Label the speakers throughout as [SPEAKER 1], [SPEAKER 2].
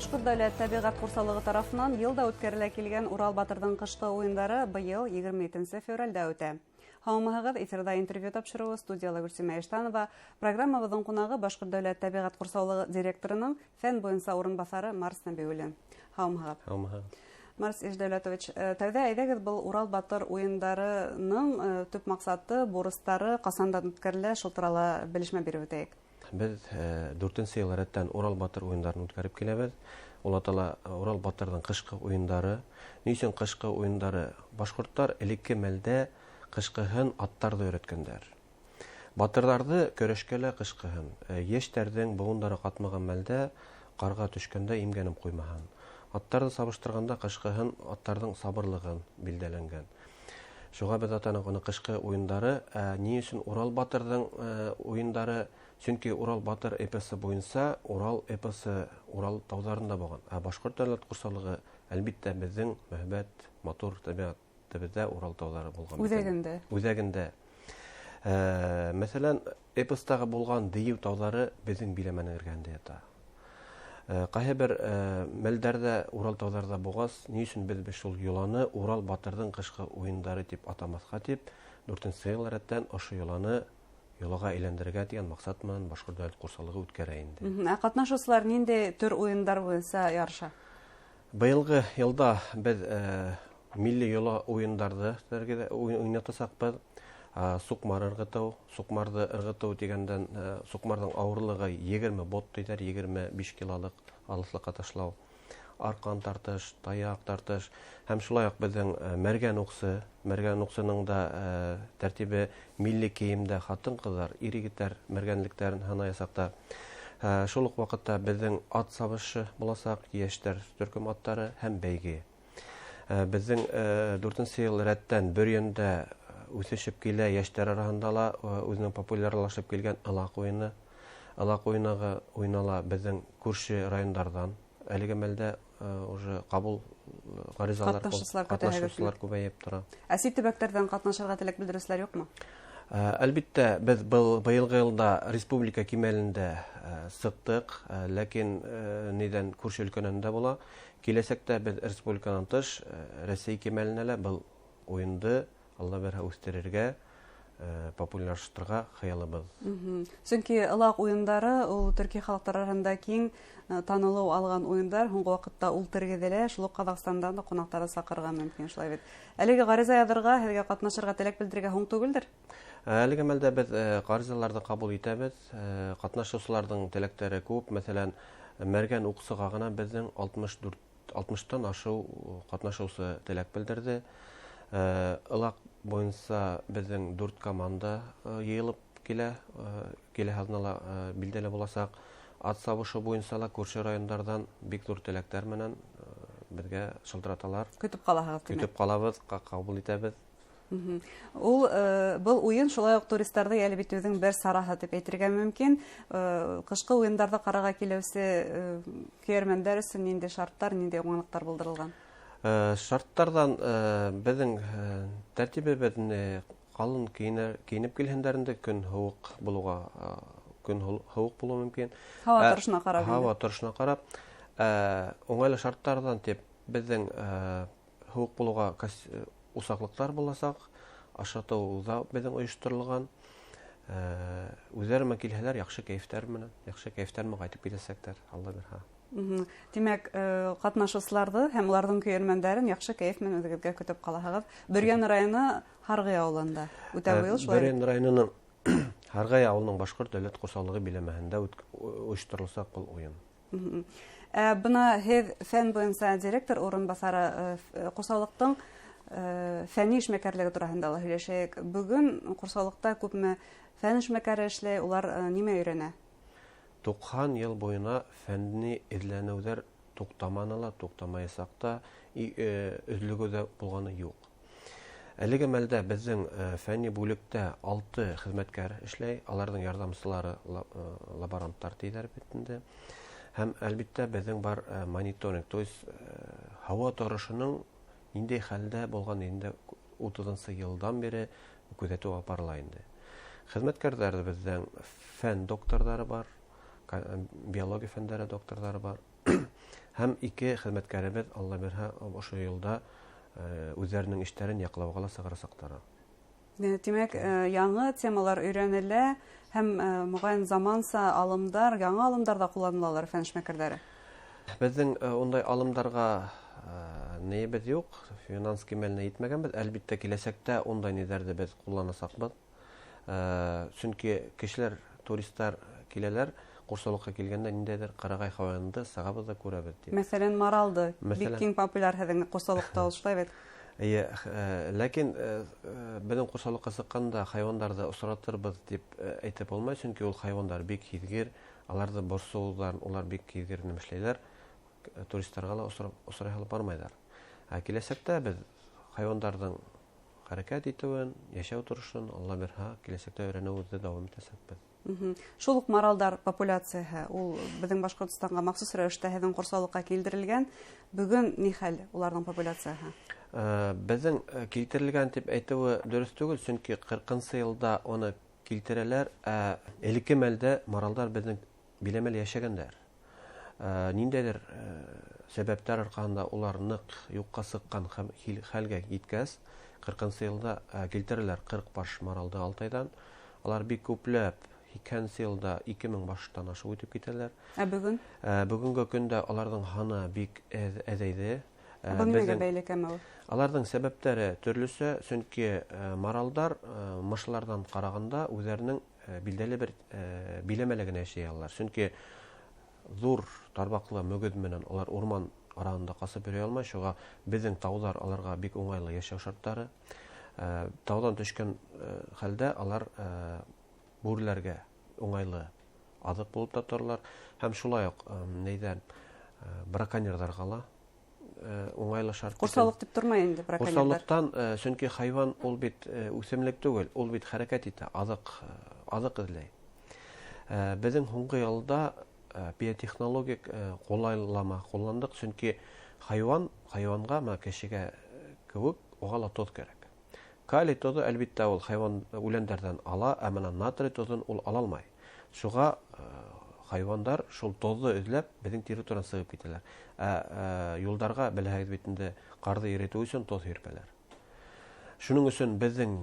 [SPEAKER 1] Башкорт дәүләт табигать курсалыгы тарафынан елда үткәрелә килгән Урал Батырдың кышкы уеннары быел 27 февральдә үтә. Һаумыгыз, эфирда интервью тапшыруы студиялы Гөлсемә Эштанова, программабыздың кунагы Башкорт дәүләт табигать курсалыгы директорының фән буенча урынбасары Марс Нәбиуллин. Һаумыгыз. Марс Ишдәүләтович, тәүдә әйдәгез был Урал Батыр уендарының төп максаты, бурыстары касандан үткәрелә, шул турында белешмә биреп үтәйек.
[SPEAKER 2] Без 4 ел рәттән Урал Батыр уеннарын үткәреп киләбез. Ул атала Урал Батырның кышкы уеннары. Ни өчен кышкы уеннары? Башкортлар элекке мәлдә кышкыһын аттарды өйрәткәннәр. Батырларды көрәшкәлә кышкыһын. Яшьтәрдән буындары катмаган мәлдә карга төшкәндә имгәнеп куймаган. Аттарды сабыштырганда кышкыһын аттардың сабырлыгын билдәләнгән. Шуңа без атаның аны кышкы уеннары. Ни өчен Урал Батырның уеннары? Чөнки Урал Батыр эпосы буенча Урал эпосы Урал таударында булган. Башкорт дәүләт курсалыгы әлбиттә безнең мәһбәт, матур табигатыбызда Урал таулары булган. Үзәгендә. Мәсәлән, эпостагы булган Дию таулары безнең биләмәнең эргәндә ята. Кайһы бер мәлдәрдә Урал тауларында булгас, ни өчен без шул юланы Урал Батырның кышкы уеннары дип атамаска дип 4 ел рәттән ошо юланы юлага әйләндерергә дигән максат менән Башкорт дәүләт курсалыгы үткәрә инде.
[SPEAKER 1] Катнашучылар нинди төр уеннар буенча ярыша?
[SPEAKER 2] Быелгы елда без милли юлы уеннарды уйнатасакбыз. Сукмар ыргыту, сукмарды ыргыту дигәндән сукмарның авырлыгы 20 бот диләр, 25 килолык алыслыкка ташлау. Аркан тартыш, таяк тартыш, һәм шулай ук безнең мәргән уксының да тәртибе милли киемдә хатын-кызлар, ир-егетләр мәргәнлекләрен һанаясакта. Шул ук вакытта безнең ат сабышы буласак, яшьтәр төркем аттары һәм бәйге. Безнең 4 ел рәттән бер йөндә үсешеп килә, яшьтәр арасында ла үзенең популярлашып килгән ылак уены. Ылак уены уйнала безнең күрше районнардан. Әлеге мәлдә уже кабул катнашучылар күбәеп тора.
[SPEAKER 1] Әси төбәкләрдән катнашырга теләк белдерүчеләр юкмы?
[SPEAKER 2] Әлбиттә, без быелгы елда республика кимәлендә сыктык, ләкин нидән күрше өлкәнендә була. Киләсәктә без республикадан тыш Россия кимәленә лә был уенды Алла бирһә үстерергә, популярлаштырырга хыялыбыз.
[SPEAKER 1] Чөнки ылак уеннары ул төрки халыклары арасында киң танылу алган уендар, һуңгы вакытта ул тергеделә, шул Казакстандан да кунактары сакырга мөмкин шулай бит. Әлеге гариза язырга, һәргә катнашырга теләк белдергә һуң түгелдер?
[SPEAKER 2] Әлеге мәлдә без гаризаларны кабул итәбез. Катнашучыларның теләктәре күп. Мәсәлән, мәргән уксыга гына безнең 60тан ашу катнашучы теләк белдерде. Ылак буенча безнең 4 команда йыелып килә, һазнала билдәле буласак, ат сабышы буенча ла күрше районнардан бик зур теләктәр менән безгә шылтыраталар.
[SPEAKER 1] Көтеп калабыз.
[SPEAKER 2] Көтеп калабыз, кабул итәбез.
[SPEAKER 1] Ул был уен шулай ук туристларны әлбәттә үзенең бер сараһы дип әйтергә мөмкин. Кышкы уеннарда карага килүсе көйәрмәннәр өчен нинди шартлар, нинди уңайлыклар булдырылган?
[SPEAKER 2] Шарттардан безнең тәртибебезне калын киенеп килгәннәрендә көн һуык булуга мөмкин.
[SPEAKER 1] Һава торышына
[SPEAKER 2] карап. Уңайлы шарттардан дип безнең һуык булуга усаклыклар буласак, ашатууда безнең оештырылган. Үзләре килһәләр яхшы кайфтар менән кайтып киләсәктәр, Алла бирһә.
[SPEAKER 1] Димәк, катнашучыларны һәм уларның көйәрмәннәрен яхшы кайф менән үзегезгә көтеп каласыгыз. Бөрьян районы Харгый авылында үтә быел шулай.
[SPEAKER 2] Бөрьян районының Харгый авылының Башкорт дәүләт курсалыгы биләмәһендә оештырылса бу уен.
[SPEAKER 1] Бuna һез фән буенча директор урынбасары курсалыктың фәнни эшмәкәрлеге турында һөйләшәйек. Бүген курсалыкта күпме фән эшмәкәре эшләй, улар нимә өйрәнә?
[SPEAKER 2] 90 ел буена фәнни эзләнүләр туктаманала, туктамаясакта үзлегүдә булганы юк. Әлеге мәлдә безнең фәнни бүлектә 6 хезмәткәр эшләй, аларның ярдәмчылары лаборантлар диләр битендә. Һәм әлбиттә безнең бар мониторинг, то есть һава торышының нинди хәлдә булган инде 30 елдан бери күзәтү апарыла инде. Хезмәткәрләр безнең фән докторлары бар, биология фәннәре докторлары бар, Һәм ике хезмәткәребез Алла бирһә ошо елда үзләренең эшләрен яклауга ла сыгырсактар.
[SPEAKER 1] Димәк, яңа темалар өйрәнелә һәм мөгаен заманса алымдар, яңа алымдар да кулланылалар фән эшмәкәрләре.
[SPEAKER 2] Безнең ондай алымдарга нәйбез юк, финанс кимәленә итмәгәнбез. Әлбиттә киләсәктә ондай нидәрде без кулланасакбыз. Чөнки кешеләр, туристлар киләләр, курсалыкка килгәндә ниндәйдер карагай хайванды сагабыз да күрәбез дип.
[SPEAKER 1] Мәсәлән, маралды. Бик киң популяр һәдән курсалыкта ул бит.
[SPEAKER 2] Ләкин безнең курсалыкка сыкканда хайваннарны осратырбыз дип әйтеп булмый, чөнки ул хайваннар бик хизгер, аларны борсудан, улар бик хизгер эшләйләр. Туристларга ла осрый алып бармайлар. Киләсәктә без хайваннарның хәрәкәт итүен, яшәү торышын Алла бирһә, киләсәктә өйрәнүебезне дәвам итәсәкбез.
[SPEAKER 1] Шул ук маралдар популяцияһы, ул безнең Башкортстанга махсус рәвештә һәдән курсалыкка килдерелгән. Бүген ни хәл уларның популяцияһы?
[SPEAKER 2] Безнең килтерелгән дип әйтүе дөрес түгел, чөнки 40-нчы елда аны килтерәләр, элекке мәлдә маралдар безнең биләмәл яшәгәннәр. Ниндәйдер сәбәпләр аркасында улар нык юкка сыккан хәлгә җиткәс, 40-нчы елда килтерәләр 40 баш маралды Алтайдан. Алар бик күпләп 2-нче елда 2000 баштан ашып үтеп китәләр.
[SPEAKER 1] Бүген?
[SPEAKER 2] Бүгенге көндә аларның ханы бик әзәйде.
[SPEAKER 1] Бу нигә бәйле кәме ул?
[SPEAKER 2] Аларның сәбәпләре төрлесе, чөнки маралдар мышлардан караганда үзләренең билдәле бер биләмәле генә яши алалар. Чөнки зур тарбаклы мөгез менән алар урман арасында касып йөри алмай, шуңа безнең таудар аларга бик уңайлы яшәү шартлары. Таудан төшкән хәлдә алар бүреләргә уңайлы азык булып та торалар. Һәм шулай ук браконьерларга ла уңайлы шарт.
[SPEAKER 1] Курсалык дип тормай инде браконьерлар.
[SPEAKER 2] Курсалыктан, чөнки хайван ул бит үсемлек түгел, ул бит хәрәкәт итә, азык эзләй. Безнең һуңгы елда биотехнологик кулайлама кулландык, чөнки хайванга, кешегә кебек угала тоз кирәк. Калий тозы әлбиттә ул хайван үләннәрдән ала, ә менә натрий тозын ул ала алмай. Шуңа хайвандар шул тозны эзләп безнең территориядан сыгып китәләр. Юлдарга беләгез бит инде карды иретү өчен тоз йөрпәләр. Шуның өчен безнең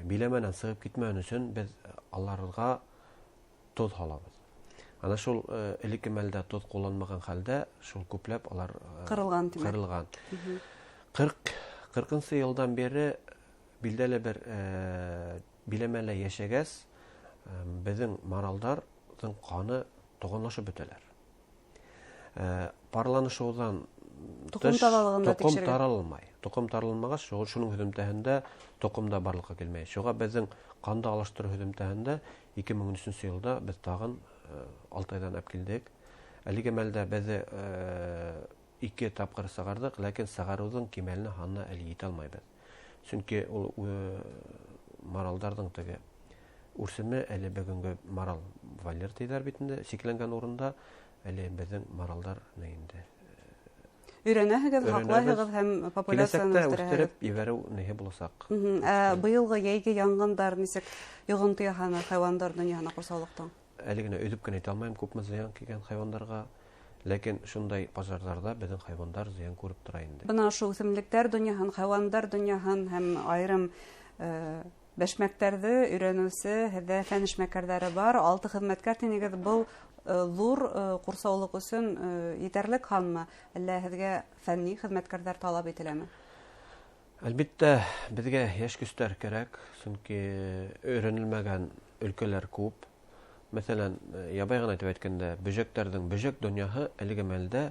[SPEAKER 2] биләмәнән сыгып китмәгән өчен без аларга тоз халабыз. Ана шул элекке мәлдә тоз кулланмаган хәлдә шул күпләп алар
[SPEAKER 1] кырылган.
[SPEAKER 2] 40-нчы елдан бери билдәле бер биләмәле яшәгәс, безнең маралдарның каны туганлашып бетәләр. Парланышудан
[SPEAKER 1] тукым таралыгында тикшергән.
[SPEAKER 2] Таралмай. Тукым таралмагач, шуның һөҗүмтәһендә тукымда барлыкка килмәй. Шуңа безнең канда алыштыру һөҗүмтәһендә 2013 елда без тагын Алтайдан алып килдек. Әлеге мәлдә без 2 тапкыр сыгардык, ләкин сыгаруның кимәленә ханна әле җитә алмайбыз. Чөнки ул маралдарның теге үрсеме әле бүгенге марал вольер тидәр битендә шикләнгән урында әле безнең маралдар инде.
[SPEAKER 1] Өйрәнәһегез, хаклаһыгыз һәм популяцияны
[SPEAKER 2] үстереп ибәрү нәһи булсак.
[SPEAKER 1] Быелгы яйгы янгындар нисек йогынты яһаны хайвандар дөньяһына курсалыктан?
[SPEAKER 2] Әле генә өҙөп кенә әйтә алмайм, күпме зыян килгән хайвандарга, ләкин шундай пожарларда безнең хайвандар зыян күреп тора инде.
[SPEAKER 1] Бына шул үсемлектәр дөньяһын, хайвандар дөньяһын һәм айрым бәшмәктәрҙе өйрәнеүсе һеҙҙә фән эшмәкәрҙәре бар. 6 хеҙмәткәр тинегеҙ, был зур курсаулык өсөн етерлек ханмы, әллә һеҙгә фәнни хеҙмәткәрҙәр талап ителәме?
[SPEAKER 2] Әлбиттә, безгә йәш көстәр кәрәк, чөнки өйрәнелмәгән өлкәләр күп. Мәсәлән, ябай гына әйтеп әйткәндә, бөҗәктәрнең бөҗәк дөньяһы әлеге мәлдә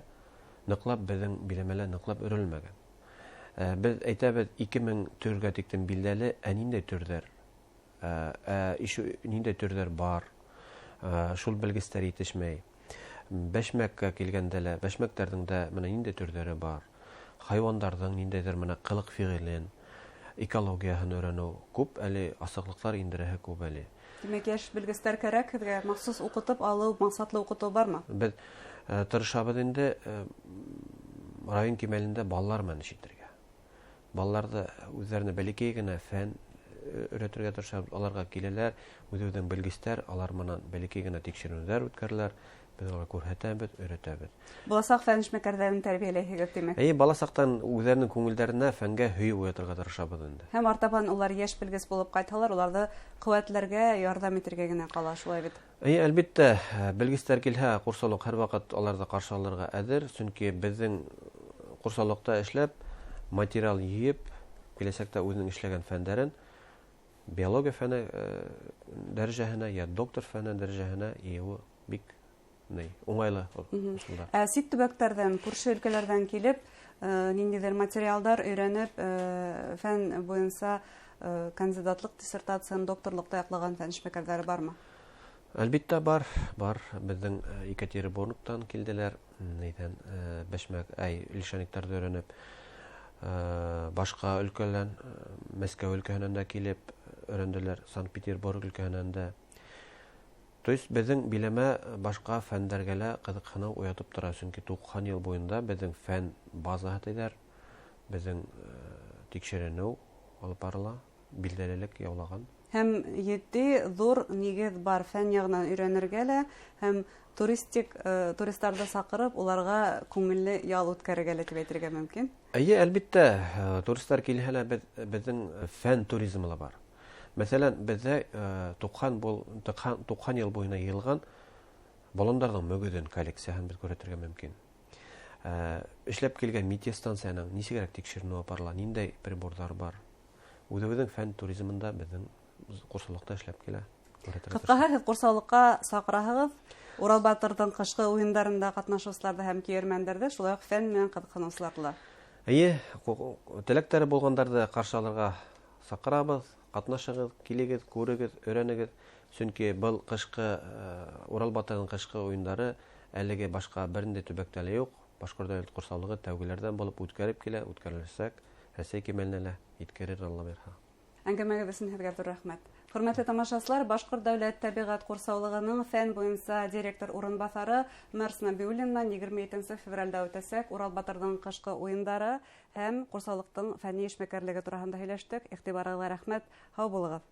[SPEAKER 2] никлап безнең биләмәлә никлап өрелмәгән. Без әйтәбез 2000 төргә тиктем билдәле, ниндәй төрдәр? Ниндәй төрдәр бар? Шул белгечләр итешмәй. Бәшмәккә килгәндә лә, бәшмәктәрнең дә менә ниндәй төрдәре бар? Хайвандарның ниндәйдер менә кылык-фигылен, экологияһын өйрәнү күп, әле асыклыклар индерәһе күп әле.
[SPEAKER 1] Димәк, яшь белгечләр кәрәк, һеҙгә махсус укытып алыу, максатлы укыту бармы?
[SPEAKER 2] Без тырышабыз инде район кимәлендә балалар менән ишетергә. Балаларҙы үҙҙәренә бәләкәй генә фән өйрәтергә тырышабыз. Аларга киләләр, үҙ-үҙен белгечләр, алар менән бәләкәй генә тикшеренеүҙәр үткәрәләр. Без аларга күрһәтәбез, өйрәтәбез.
[SPEAKER 1] Буласак фән эшмәкәрләрен тәрбияләйһегез димәк.
[SPEAKER 2] Бала сактан үзләренең күңелләренә фәнгә һөй уятырга тырышабыз инде.
[SPEAKER 1] Һәм артабан улар яшь белгес булып кайталар, уларны куәтләргә, ярдәм итәргә генә кала, шулай бит.
[SPEAKER 2] Әлбәттә, белгечләр килһә, курсалык һәрвакыт аларны каршы алырга әзер, чөнки безнең курсалыкта эшләп, материал йыеп, киләчәктә үзенең эшләгән фәннәрен биология фәне дәрәҗәһенә, я доктор фәне дәрәҗәһенә ию бик уңайлы ушында.
[SPEAKER 1] Сит төбәктәрдән, күрше өлкәләрдән килеп, ниндидер материалдар өйрәнеп, фән буенча кандидатлык диссертациясын, докторлыкта яклаган фән эшмәкәрләре бармы?
[SPEAKER 2] Әлбәттә бар. Безнең Екатеринбургтан килделәр, нидән бәшмәк, илшәникләрне өйрәнеп, башка өлкәләрдән, Мәскәү өлкәһеннән дә килеп өйрәнделәр, Санкт-Петербург өлкәһеннән дә. То есть безнең биләмә башка фәннәргә лә кызыксыну уятып тора, чөнки 90 ел буенда безнең фән базаһы диләр, безнең тикшеренү алып барыла, билдәлелек яулаган.
[SPEAKER 1] Һәм етди зур нигез бар фән ягынан өйрәнергә лә, һәм туристларны сакырып, уларга күңелле ял үткәрергә лә дип әйтергә мөмкин.
[SPEAKER 2] Әлбәттә, туристлар килһәләр, безнең фән туризмы ла бар. Мәсәлән, бездә 90 ел буена йыелган баллоннарның мөгезен коллекцияһын без күрәтергә мөмкин. Эшләп килгән метеостанцияның ничегрәк тикшеренү апарыла, ниндәй приборлар бар. Үзебезнең фән туризмында безнең курсалыкта эшләп килә.
[SPEAKER 1] Кыскаһы, һез курсалыкка сакыраһыгыз, Урал батырдың кышкы уеннарында катнашучыларда һәм киермәндәрдә, шулай ук фән белән кызыксынучыларда.
[SPEAKER 2] Теләктәре булгандарды каршы алырга сакырабыз, катнашыгыз, килегез, күрегез, өйрәнегез. Чөнки был кышкы Урал батырдың кышкы уеннары әлегә башка бернинди төбәктә юк. Башкорт дәүләт курсалыгы тәүгеләрдән булып үткәреп килә, үткәрелсәк, Рәсәй кимәленә иткерер Алла бирһә.
[SPEAKER 1] Әңгәмәгез өчен һеҙгә зур рәхмәт. Хөрмәтле тамашачылар, Башкорт дәүләт тәбиғат курсаулыгының фән буенча директор урынбасары Марс Набиуллина 27 февральдә үтәсәк Урал батырдың кышкы уеннары һәм курсаулыктың фәнни эшмәкәрлеге турында һөйләштек. Игътибарыгызга рәхмәт. Һау булыгыз.